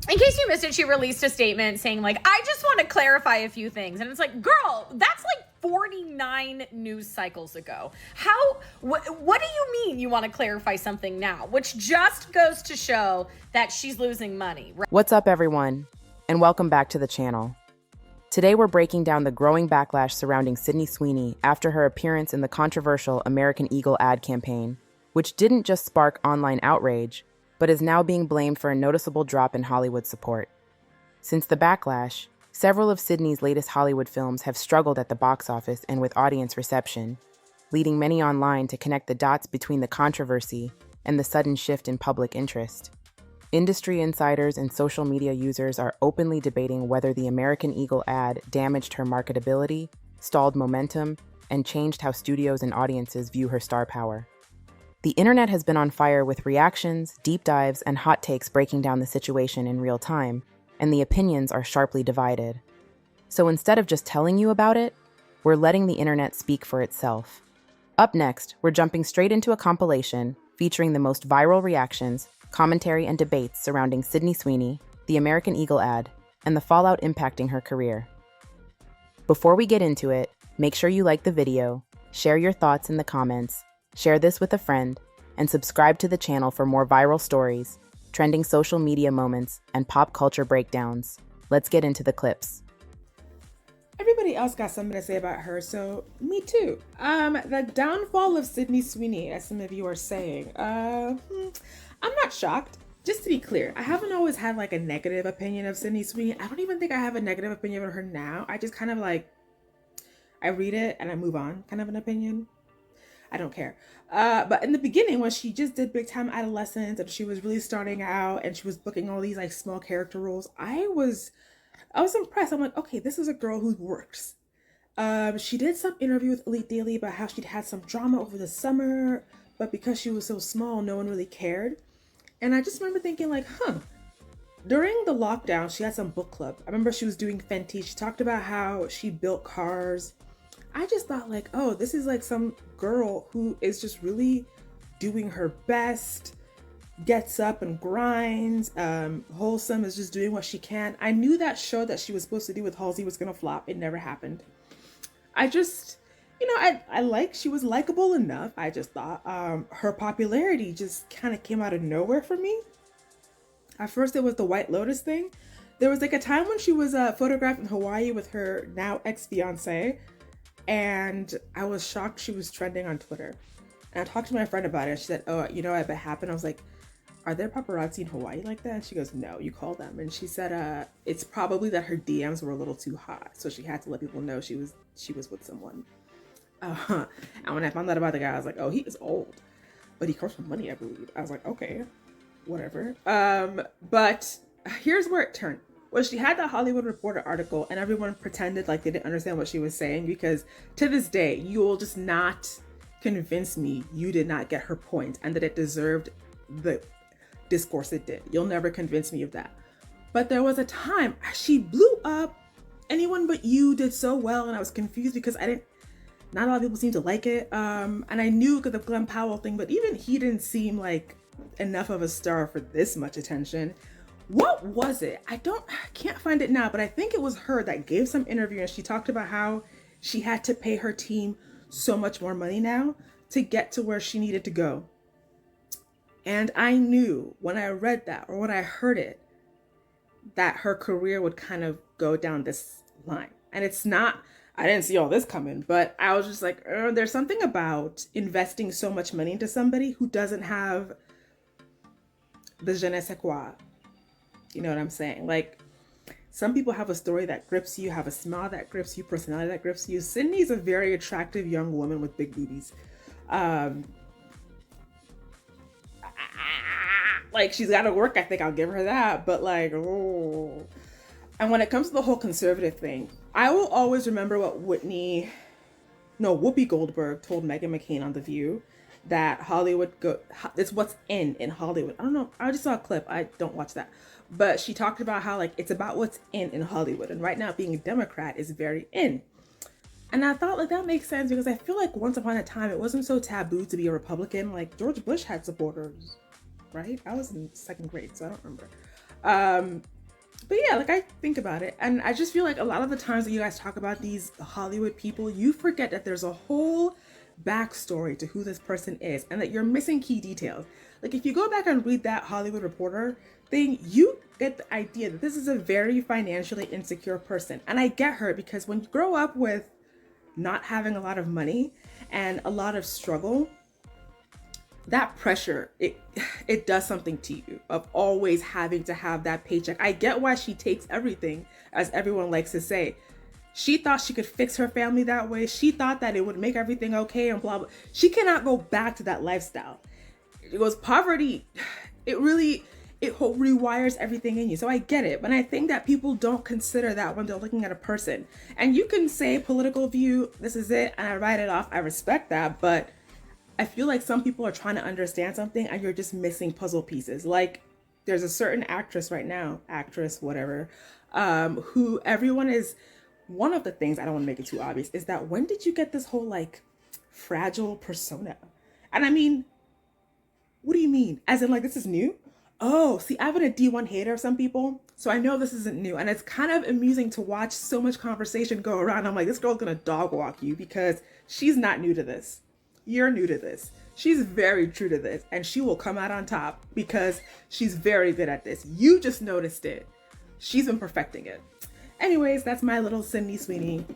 In case you missed it, she released a statement saying, like, I just want to clarify a few things. And it's like, girl, that's like 49 news cycles ago. What do you mean you want to clarify something now? Which just goes to show that she's losing money. Right? What's up, everyone? And welcome back to the channel. Today, we're breaking down the growing backlash surrounding Sydney Sweeney after her appearance in the controversial American Eagle ad campaign, which didn't just spark online outrage, but is now being blamed for a noticeable drop in Hollywood support. Since the backlash, several of Sydney's latest Hollywood films have struggled at the box office and with audience reception, leading many online to connect the dots between the controversy and the sudden shift in public interest. Industry insiders and social media users are openly debating whether the American Eagle ad damaged her marketability, stalled momentum, and changed how studios and audiences view her star power. The internet has been on fire with reactions, deep dives, and hot takes breaking down the situation in real time, and the opinions are sharply divided. So instead of just telling you about it, we're letting the internet speak for itself. Up next, we're jumping straight into a compilation featuring the most viral reactions, commentary, and debates surrounding Sydney Sweeney, the American Eagle ad, and the fallout impacting her career. Before we get into it, make sure you like the video, share your thoughts in the comments, share this with a friend, and subscribe to the channel for more viral stories, trending social media moments, and pop culture breakdowns. Let's get into the clips. Everybody else got something to say about her, so me too. The downfall of Sydney Sweeney, as some of you are saying. I'm not shocked. Just to be clear, I haven't always had like a negative opinion of Sydney Sweeney. I don't even think I have a negative opinion of her now. I just kind of like, I read it and I move on, kind of an opinion. I don't care. But in the beginning, when she just did Big Time Adolescence and she was really starting out and she was booking all these like small character roles, I was impressed. I'm like, okay, this is a girl who works. She did some interview with Elite Daily about how she'd had some drama over the summer, but because she was so small, no one really cared. And I just remember thinking like, during the lockdown, she had some book club. I remember she was doing Fenty. She talked about how she built cars. I just thought like, oh, this is like some girl who is just really doing her best, gets up and grinds, wholesome, is just doing what she can. I knew that show that she was supposed to do with Halsey was gonna flop. It never happened. I just, she was likable enough. I just thought her popularity just kind of came out of nowhere for me. At first it was the White Lotus thing. There was like a time when she was photographed in Hawaii with her now ex-fiance, and I was shocked she was trending on Twitter. And I talked to my friend about it. She said, oh, you know, it happened. I was like, are there paparazzi in Hawaii like that? And she goes, no, you call them. And she said, it's probably that her DMs were a little too hot. So she had to let people know she was with someone. And when I found out about the guy, I was like, oh, he is old, but he comes from money, I believe. I was like, okay, whatever. But here's where it turned. Well, she had the Hollywood Reporter article and everyone pretended like they didn't understand what she was saying, because to this day, you will just not convince me you did not get her point and that it deserved the discourse it did. You'll never convince me of that. But there was a time she blew up. Anyone But You did so well, and I was confused because not a lot of people seemed to like it. And I knew because of the Glenn Powell thing, but even he didn't seem like enough of a star for this much attention. What was it? I can't find it now, but I think it was her that gave some interview and she talked about how she had to pay her team so much more money now to get to where she needed to go. And I knew when I read that or when I heard it, that her career would kind of go down this line. And I didn't see all this coming, but I was just like, there's something about investing so much money into somebody who doesn't have the je ne sais quoi. You know what I'm saying? Like, some people have a story that grips you, have a smile that grips you, personality that grips you. Sydney's a very attractive young woman with big boobies. Like, she's got to work, I think I'll give her that. But like, oh. And when it comes to the whole conservative thing, I will always remember what Whoopi Goldberg told Meghan McCain on The View, that it's what's in Hollywood. I don't know. I just saw a clip. I don't watch that. But she talked about how like it's about what's in Hollywood. And right now being a Democrat is very in. And I thought like that makes sense because I feel like once upon a time it wasn't so taboo to be a Republican. Like George Bush had supporters, right? I was in second grade, so I don't remember. But yeah, like I think about it, and I just feel like a lot of the times that you guys talk about these Hollywood people, you forget that there's a whole backstory to who this person is, and that you're missing key details. Like if you go back and read that Hollywood Reporter thing, you get the idea that this is a very financially insecure person. And I get her, because when you grow up with not having a lot of money and a lot of struggle, that pressure, it does something to you, of always having to have that paycheck. I get why she takes everything, as everyone likes to say. She thought she could fix her family that way. She thought that it would make everything okay and blah blah. She cannot go back to that lifestyle. It goes poverty. It rewires everything in you. So I get it, but I think that people don't consider that when they're looking at a person. And you can say political view, this is it, and I write it off. I respect that, but I feel like some people are trying to understand something and you're just missing puzzle pieces. Like there's a certain actress right now, whatever, who everyone is, one of the things, I don't want to make it too obvious, is that when did you get this whole like fragile persona? And I mean, what do you mean? As in like, this is new? Oh, see, I've been a D1 hater of some people, so I know this isn't new. And it's kind of amusing to watch so much conversation go around. I'm like, this girl's gonna dog walk you because she's not new to this. You're new to this. She's very true to this, and she will come out on top because she's very good at this. You just noticed it. She's been perfecting it. Anyways, that's my little Sydney Sweeney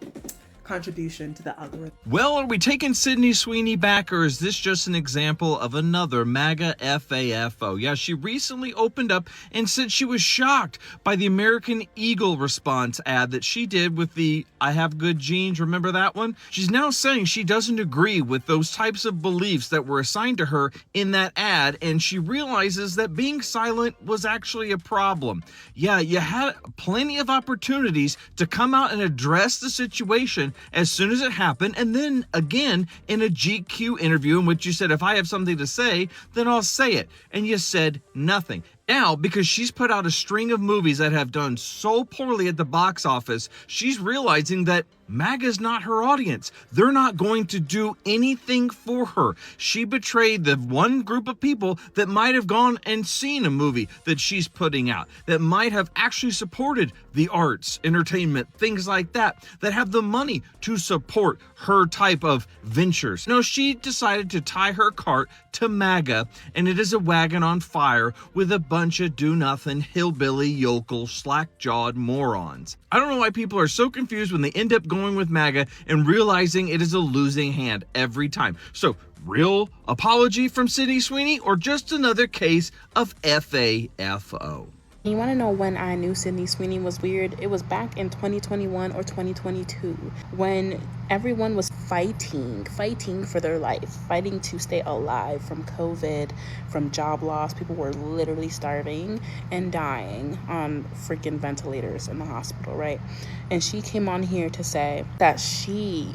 contribution to the algorithm. Well, are we taking Sydney Sweeney back, or is this just an example of another MAGA FAFO? Yeah, she recently opened up and said she was shocked by the American Eagle response ad that she did with the "I have good genes," remember that one? She's now saying she doesn't agree with those types of beliefs that were assigned to her in that ad, and she realizes that being silent was actually a problem. Yeah, you had plenty of opportunities to come out and address the situation as soon as it happened, and then again in a GQ interview in which you said, if I have something to say, then I'll say it, and you said nothing. Now, because she's put out a string of movies that have done so poorly at the box office, she's realizing that MAGA's not her audience. They're not going to do anything for her. She betrayed the one group of people that might have gone and seen a movie that she's putting out, that might have actually supported the arts, entertainment, things like that, that have the money to support her type of ventures. No, she decided to tie her cart to MAGA, and it is a wagon on fire with a bunch of do-nothing, hillbilly, yokel, slack-jawed morons. I don't know why people are so confused when they end up going with MAGA and realizing it is a losing hand every time. So, real apology from Sydney Sweeney, or just another case of FAFO? You want to know when I knew Sydney Sweeney was weird? It was back in 2021 or 2022 when everyone was fighting for their life, fighting to stay alive from COVID, from job loss. People were literally starving and dying on freaking ventilators in the hospital, right? And she came on here to say that she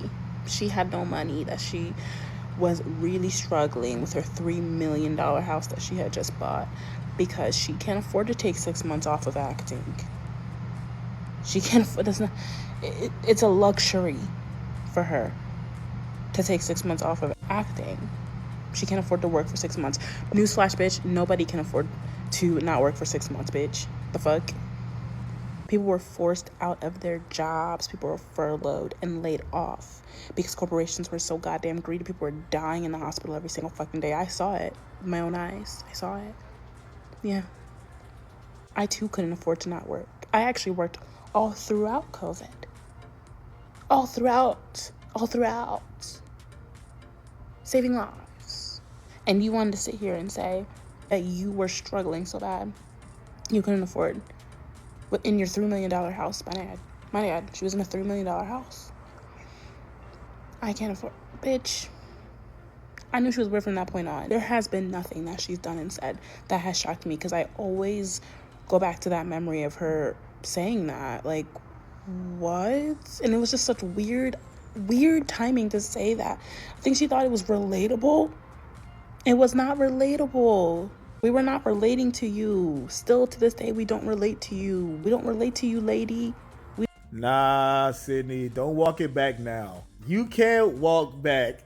had no money, that she was really struggling with her $3 million house that she had just bought, because she can't afford to take 6 months off of acting. She can't afford, it's a luxury for her to take 6 months off of acting. She can't afford to work for 6 months. Newsflash, bitch, nobody can afford to not work for 6 months, bitch. The fuck? People were forced out of their jobs. People were furloughed and laid off because corporations were so goddamn greedy. People were dying in the hospital every single fucking day. I saw it with my own eyes. I saw it. Yeah. I too couldn't afford to not work. I actually worked all throughout COVID. All throughout. Saving lives. And you wanted to sit here and say that you were struggling so bad you couldn't afford in your $3 million house. My dad, she was in a $3 million house. I can't afford, bitch. I knew she was weird from that point on. There has been nothing that she's done and said that has shocked me, because I always go back to that memory of her saying that. Like, what? And it was just such weird timing to say that. I think she thought it was relatable. It was not relatable. We were not relating to you. Still to this day, we don't relate to you. We don't relate to you, lady. Nah, Sydney, don't walk it back now. You can't walk back.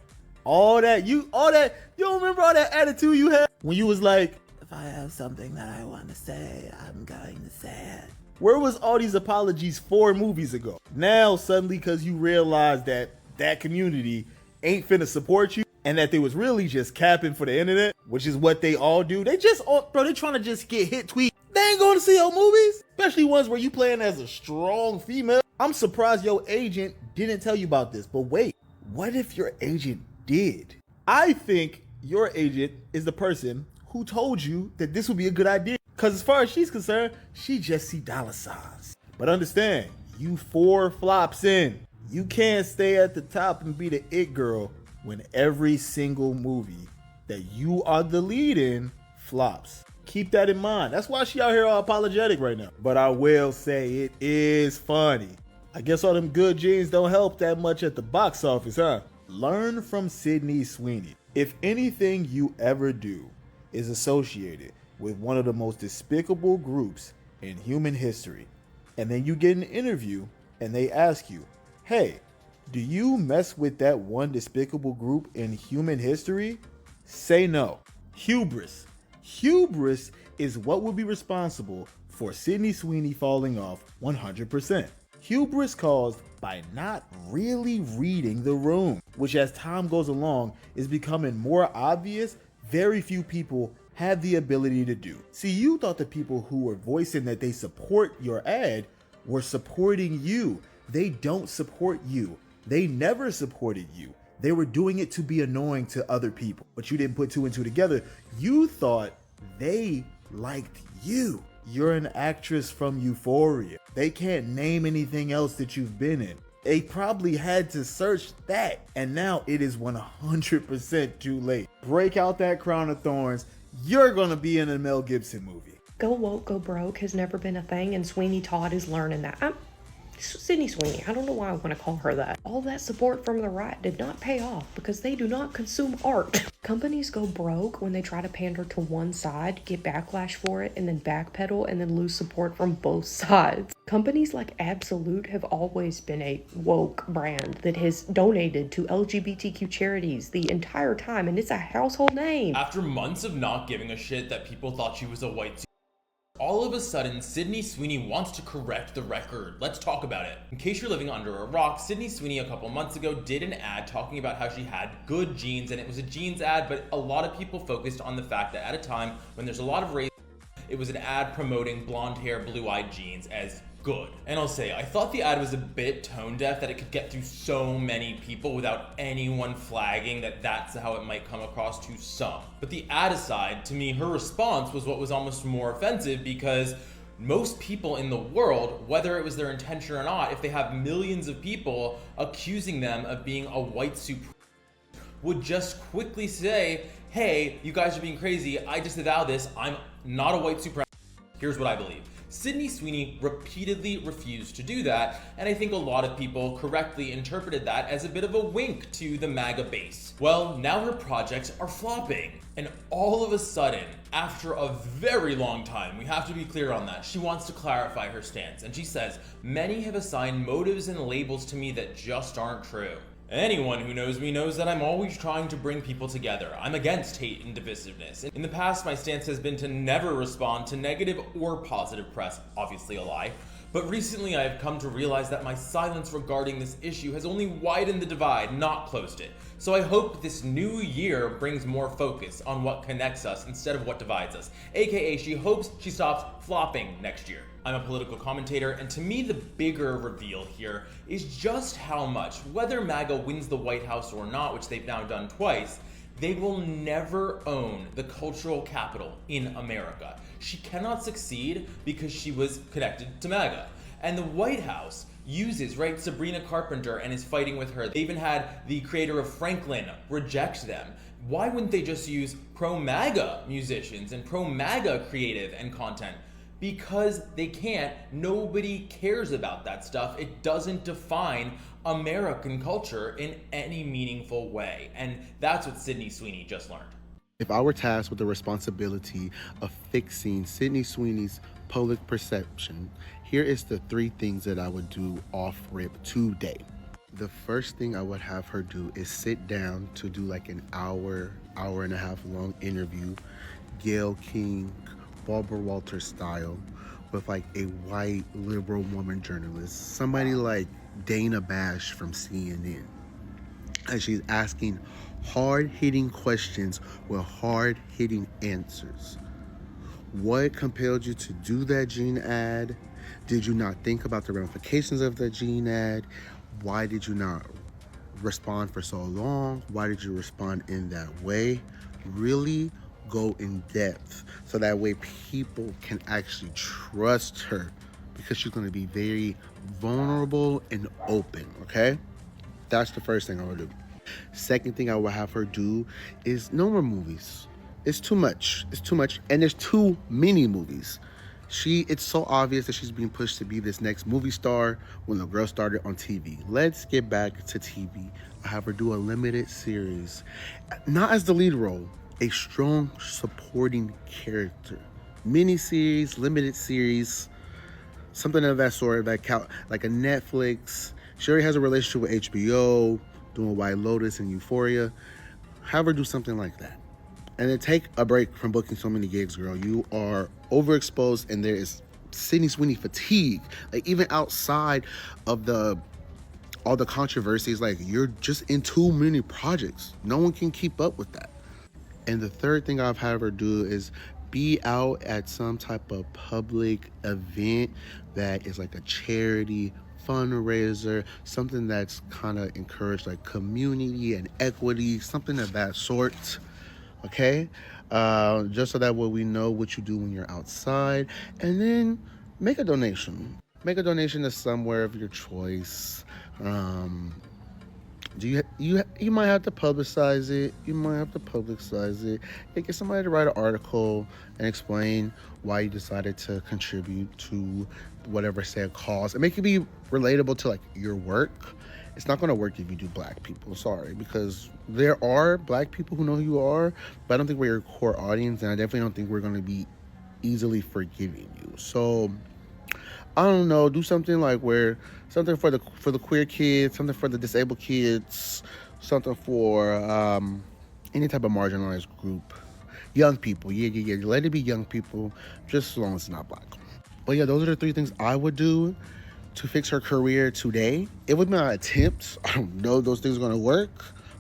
You don't remember all that attitude you had when you was like, if I have something that I want to say, I'm going to say it. Where was all these apologies 4 movies ago? Now, suddenly, because you realize that that community ain't finna support you and that they was really just capping for the internet, which is what they all do. They just, they trying to just get hit tweet. They ain't going to see your movies, especially ones where you playing as a strong female. I'm surprised your agent didn't tell you about this, but wait, what if your agent did? I think your agent is the person who told you that this would be a good idea. Because as far as she's concerned, she just see dollar signs. But understand, you 4 flops in. You can't stay at the top and be the it girl when every single movie that you are the lead in flops. Keep that in mind. That's why she out here all apologetic right now. But I will say it is funny. I guess all them good genes don't help that much at the box office, huh? Learn from Sydney Sweeney. If anything you ever do is associated with one of the most despicable groups in human history, and then you get an interview and they ask you, hey, do you mess with that one despicable group in human history? Say no. Hubris. Hubris is what would be responsible for Sydney Sweeney falling off 100%. Hubris caused by not really reading the room, which as time goes along is becoming more obvious. Very few people have the ability to do. See, you thought the people who were voicing that they support your ad were supporting you. They don't support you. They never supported you. They were doing it to be annoying to other people, but you didn't put 2 and 2 together. You thought they liked you. You're an actress from Euphoria. They can't name anything else that you've been in. They probably had to search that, and now it is 100% too late. Break out that crown of thorns. You're gonna be in a Mel Gibson movie. Go woke, go broke has never been a thing, and Sweeney Todd is learning that. Sydney Sweeney, I don't know why I want to call her that. All that support from the right did not pay off because they do not consume art. Companies go broke when they try to pander to one side, get backlash for it, and then backpedal and then lose support from both sides. Companies like Absolute have always been a woke brand that has donated to LGBTQ charities the entire time, and it's a household name. After months of not giving a shit that people thought she was a white all of a sudden, Sydney Sweeney wants to correct the record. Let's talk about it. In case you're living under a rock, Sydney Sweeney a couple months ago did an ad talking about how she had good genes, and it was a jeans ad, but a lot of people focused on the fact that at a time when there's a lot of race, it was an ad promoting blonde hair, blue-eyed jeans as good. And I'll say, I thought the ad was a bit tone deaf, that it could get through so many people without anyone flagging that that's how it might come across to some. But the ad aside, to me, her response was what was almost more offensive, because most people in the world, whether it was their intention or not, if they have millions of people accusing them of being a white supremacist, would just quickly say, hey, you guys are being crazy, I disavow this, I'm not a white supremacist, here's what I believe. Sydney Sweeney repeatedly refused to do that, and I think a lot of people correctly interpreted that as a bit of a wink to the MAGA base. Well, now her projects are flopping, and all of a sudden, after a very long time, we have to be clear on that, she wants to clarify her stance, and she says, many have assigned motives and labels to me that just aren't true. Anyone who knows me knows that I'm always trying to bring people together. I'm against hate and divisiveness. In the past, my stance has been to never respond to negative or positive press, obviously a lie. But recently I have come to realize that my silence regarding this issue has only widened the divide, not closed it. So I hope this new year brings more focus on what connects us instead of what divides us. AKA, she hopes she stops flopping next year. I'm a political commentator, and to me the bigger reveal here is just how much, whether MAGA wins the White House or not, which they've now done twice, they will never own the cultural capital in America. She cannot succeed because she was connected to MAGA. And the White House uses, right, Sabrina Carpenter and is fighting with her. They even had the creator of Franklin reject them. Why wouldn't they just use pro-MAGA musicians and pro-MAGA creative and content? Because they can't. Nobody cares about that stuff. It doesn't define American culture in any meaningful way. And that's what Sydney Sweeney just learned. If I were tasked with the responsibility of fixing Sydney Sweeney's public perception, here is the 3 things that I would do off rip today. The first thing I would have her do is sit down to do like an hour and a half long interview, Gayle King, Barbara Walters style, with like a white liberal woman journalist, somebody like Dana Bash from CNN. And she's asking hard-hitting questions with hard-hitting answers. What compelled you to do that Gene ad? Did you not think about the ramifications of the Gene ad? Why did you not respond for so long? Why did you respond in that way? Really go in depth so that way people can actually trust her, because she's going to be very vulnerable and open, okay? That's the first thing I would do. Second thing I would have her do is no more movies. It's too much. It's too much. And there's too many movies. It's so obvious that she's being pushed to be this next movie star when the girl started on TV. Let's get back to TV. I have her do a limited series. Not as the lead role, a strong supporting character. Miniseries, limited series, something of that sort, like a Netflix. She already has a relationship with HBO, doing White Lotus and Euphoria. Have her do something like that. And then take a break from booking so many gigs, girl. You are overexposed, and there is Sydney Sweeney fatigue. Like, even outside of all the controversies, like, you're just in too many projects. No one can keep up with that. And the third thing I've had her do is be out at some type of public event that is like a charity fundraiser, something that's kind of encouraged like community and equity, something of that sort. Okay, just so that way we know what you do when you're outside. And then make a donation. Make a donation to somewhere of your choice. You might have to publicize it. Get somebody to write an article and explain why you decided to contribute to whatever said cause, and make it be relatable to like your work. It's not going to work if you do black people, sorry, because there are black people who know who you are, but I don't think we're your core audience, and I definitely don't think we're going to be easily forgiving you. So I don't know, do something like something for the queer kids, something for the disabled kids, something for any type of marginalized group. Young people, yeah. Let it be young people, just as long as it's not black. But yeah, those are the three things I would do to fix her career today. It would be my attempt. I don't know if those things are gonna work,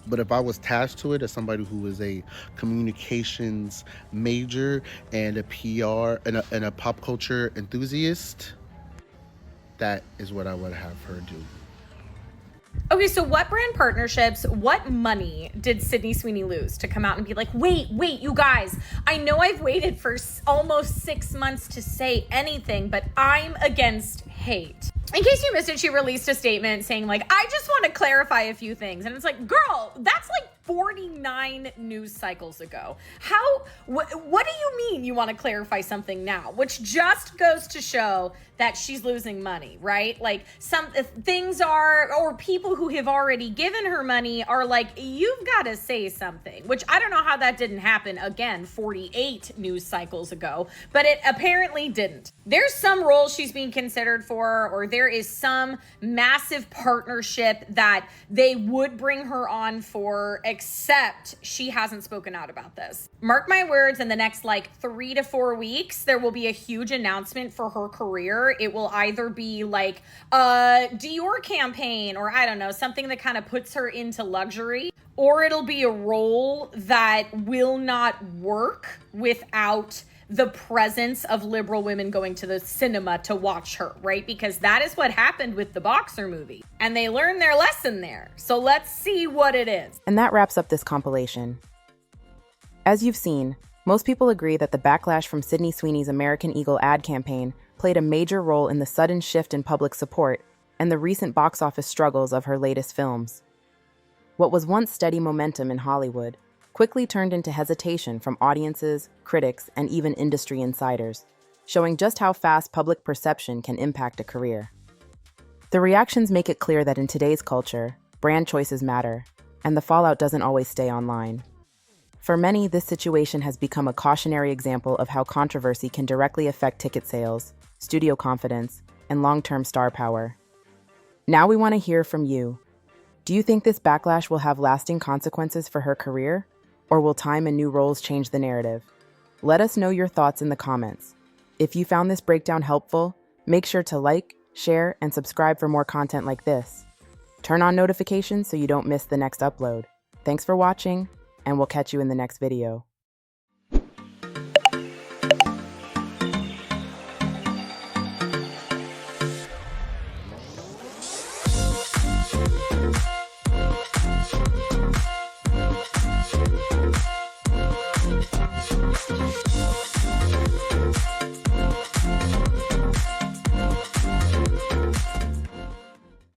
but if I was tasked to it as somebody who is a communications major and a PR and a pop culture enthusiast, that is what I would have her do. Okay, so what brand partnerships, what money did Sydney Sweeney lose to come out and be like, wait, you guys, I know I've waited for almost 6 months to say anything, but I'm against hate. In case you missed it, she released a statement saying like, I just want to clarify a few things. And it's like, girl, that's like 49 news cycles ago. What do you mean you want to clarify something now? Which just goes to show that she's losing money, right? Like some things or people who have already given her money are like, you've got to say something, which I don't know how that didn't happen again 48 news cycles ago, but it apparently didn't. There's some role she's being considered for, or there is some massive partnership that they would bring her on for, except she hasn't spoken out about this. Mark my words, in the next like 3 to 4 weeks, there will be a huge announcement for her career. It will either be like a Dior campaign, or I don't know, something that kind of puts her into luxury, or it'll be a role that will not work without the presence of liberal women going to the cinema to watch her, right? Because that is what happened with the Boxer movie. And they learned their lesson there. So let's see what it is. And that wraps up this compilation. As you've seen, most people agree that the backlash from Sydney Sweeney's American Eagle ad campaign played a major role in the sudden shift in public support and the recent box office struggles of her latest films. What was once steady momentum in Hollywood quickly turned into hesitation from audiences, critics, and even industry insiders, showing just how fast public perception can impact a career. The reactions make it clear that in today's culture, brand choices matter, and the fallout doesn't always stay online. For many, this situation has become a cautionary example of how controversy can directly affect ticket sales, studio confidence, and long-term star power. Now we want to hear from you. Do you think this backlash will have lasting consequences for her career? Or will time and new roles change the narrative? Let us know your thoughts in the comments. If you found this breakdown helpful, make sure to like, share, and subscribe for more content like this. Turn on notifications so you don't miss the next upload. Thanks for watching, and we'll catch you in the next video.